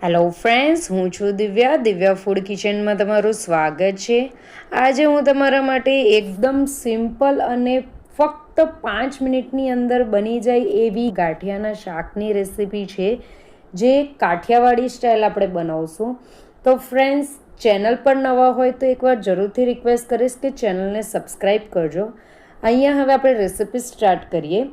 Hello friends, હું છું Divya food કિચનમાં તમારું સ્વાગત છે. આજે હું તમારા માટે એકદમ સિમ્પલ અને ફક્ત 5 મિનિટની અંદર બની જાય એવી ગાંઠિયાના શાકની રેસીપી છે, જે કાઠિયાવાડી સ્ટાઇલ આપણે બનાવશું. તો ફ્રેન્ડ્સ, ચેનલ પર નવા હોય તો એકવાર જરૂરથી રિક્વેસ્ટ કરીશ કે ચેનલને સબસ્ક્રાઈબ કરજો. અહીંયા હવે આપણે રેસીપી સ્ટાર્ટ કરીએ.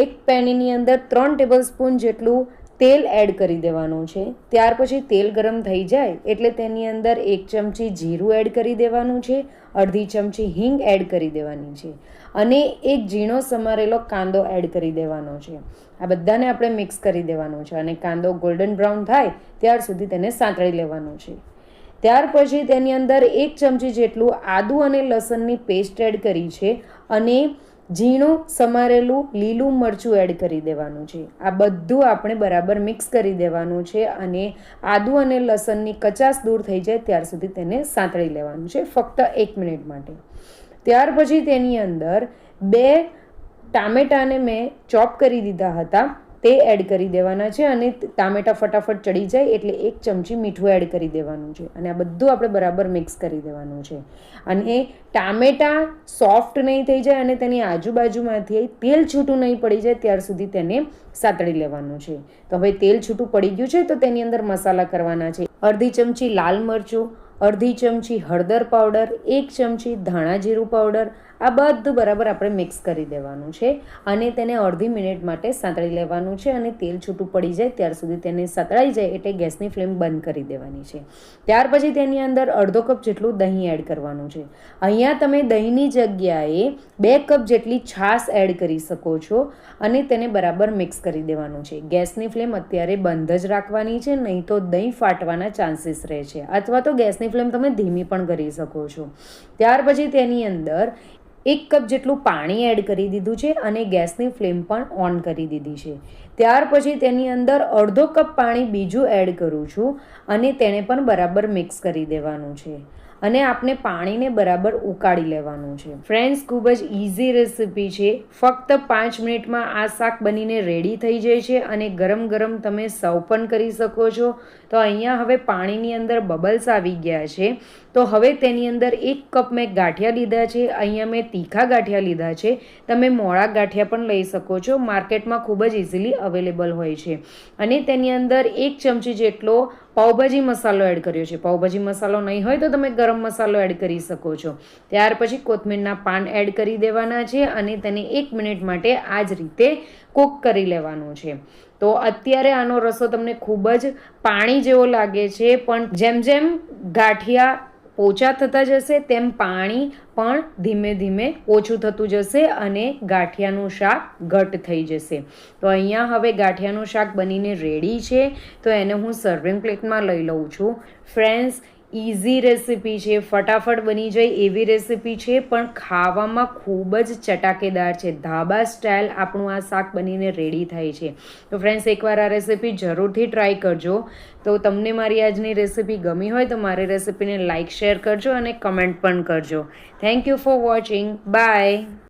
એક પેનની અંદર 3 ટેબલ સ્પૂન જેટલું તેલ એડ કરી દેવાનું છે. ત્યાર પછી તેલ ગરમ થઈ જાય એટલે તેની અંદર 1 ચમચી જીરું એડ કરી દેવાનું છે, અડધી ચમચી હિંગ એડ કરી દેવાની છે અને એક ઝીણો સમારેલો કાંદો એડ કરી દેવાનો છે. આ બધાને આપણે મિક્સ કરી દેવાનું છે અને કાંદો ગોલ્ડન બ્રાઉન થાય ત્યાર સુધી તેને સાંતળી લેવાનું છે. ત્યાર પછી તેની અંદર 1 ચમચી જેટલું આદું અને લસણની પેસ્ટ એડ કરી છે અને ઝીણું સમારેલું લીલું મરચું એડ કરી દેવાનું છે. આ બધું આપણે બરાબર મિક્સ કરી દેવાનું છે અને આદું અને લસણની કચાશ દૂર થઈ જાય ત્યાર સુધી તેને સાંતળી લેવાનું છે, ફક્ત 1 મિનિટ માટે. ત્યાર પછી તેની અંદર 2 ટામેટાને મેં ચોપ કરી દીધા હતા, તે એડ કરી દેવાના છે અને ટામેટા ફટાફટ ચડી જાય એટલે 1 ચમચી મીઠું એડ કરી દેવાનું છે અને આ બધું આપણે બરાબર મિક્સ કરી દેવાનું છે. અને ટામેટા સોફ્ટ નહીં થઈ જાય અને તેની આજુબાજુમાંથી તેલ છૂટું નહીં પડી જાય ત્યાર સુધી તેને સાતળી લેવાનું છે. તો હવે તેલ છૂટું પડી ગયું છે તો તેની અંદર મસાલા કરવાના છે. અડધી ચમચી લાલ મરચું, અડધી ચમચી હળદર પાવડર, 1 ચમચી ધાણા જીરું પાવડર, આ બધું બરાબર આપણે મિક્સ કરી દેવાનું છે અને તેને અડધી મિનિટ માટે સાંતળી લેવાનું છે અને તેલ છૂટું પડી જાય ત્યાર સુધી તેને સાતળાઈ જાય એટલે ગેસની ફ્લેમ બંધ કરી દેવાની છે. ત્યાર પછી તેની અંદર અડધો કપ જેટલું દહીં એડ કરવાનું છે. અહીંયા તમે દહીંની જગ્યાએ 2 કપ જેટલી છાશ એડ કરી શકો છો અને તેને બરાબર મિક્સ કરી દેવાનું છે. ગેસની ફ્લેમ અત્યારે બંધ જ રાખવાની છે, નહીં તો દહીં ફાટવાના ચાન્સીસ રહે છે, અથવા તો ગેસની ફ્લેમ તમે ધીમી પણ કરી શકો છો. ત્યાર પછી તેની અંદર 1 કપ જેટલું પાણી એડ કરી દીધું છે અને ગેસની ફ્લેમ પણ ઓન કરી દીધી છે. ત્યાર પછી તેની અંદર અડધો કપ પાણી બીજું એડ કરું છું અને તેને પણ બરાબર મિક્સ કરી દેવાનું છે અને આપણે પાણીને બરાબર ઉકાળી લેવાનું છે. ફ્રેન્ડ્સ, ખૂબ જ ઇઝી રેસીપી છે. ફક્ત 5 મિનિટમાં આ શાક બનીને રેડી થઈ જાય છે અને ગરમ ગરમ તમે સર્વ પણ કરી શકો છો. તો અહીંયા હવે પાણીની અંદર બબલ્સ આવી ગયા છે, તો હવે તેની અંદર 1 કપ મેં ગાંઠિયા લીધા છે. અહીંયા મેં તીખા ગાંઠિયા લીધા છે. તમે મોળા ગાંઠિયા પણ લઈ શકો છો, માર્કેટમાં ખૂબ જ ઇઝીલી અવેલેબલ હોય છે. અને તેની અંદર 1 ચમચી જેટલો પાઉંભાજી મસાલો એડ કર્યો છે. પાઉંભાજી મસાલો નહીં હોય તો તમે ગરમ મસાલો એડ કરી શકો છો. ત્યાર પછી કોથમીરના પાન એડ કરી દેવાના છે અને તેને 1 મિનિટ માટે આ જ રીતે કૂક કરી લેવાનું છે. તો અત્યારે આનો રસો તમને ખૂબ જ પાણી જેવો લાગે છે, પણ જેમ જેમ ગાંઠિયા પોચા થતા જશે તેમ પાણી પણ ધીમે ધીમે ઓછું થતું જશે અને ગાંઠિયાનું શાક ઘટ થઈ જશે. તો અહીંયા હવે ગાંઠિયાનું શાક બનીને રેડી છે, તો એને હું સર્વિંગ પ્લેટમાં લઈ લઉં છું. ફ્રેન્ડ્સ, ઇઝી રેસીપી છે, ફટાફટ બની જાય એવી રેસીપી છે, પણ ખાવામાં ખૂબ જ ચટાકેદાર છે. ધાબા સ્ટાઇલ આપણું આ શાક બનીને રેડી થાય છે. તો ફ્રેન્ડ્સ, એકવાર આ રેસીપી જરૂરથી ટ્રાય કરજો. તો તમને મારી આજની રેસીપી ગમી હોય તો મારી રેસીપીને લાઇક, શેર કરજો અને કમેન્ટ પણ કરજો. Thank you for watching. By.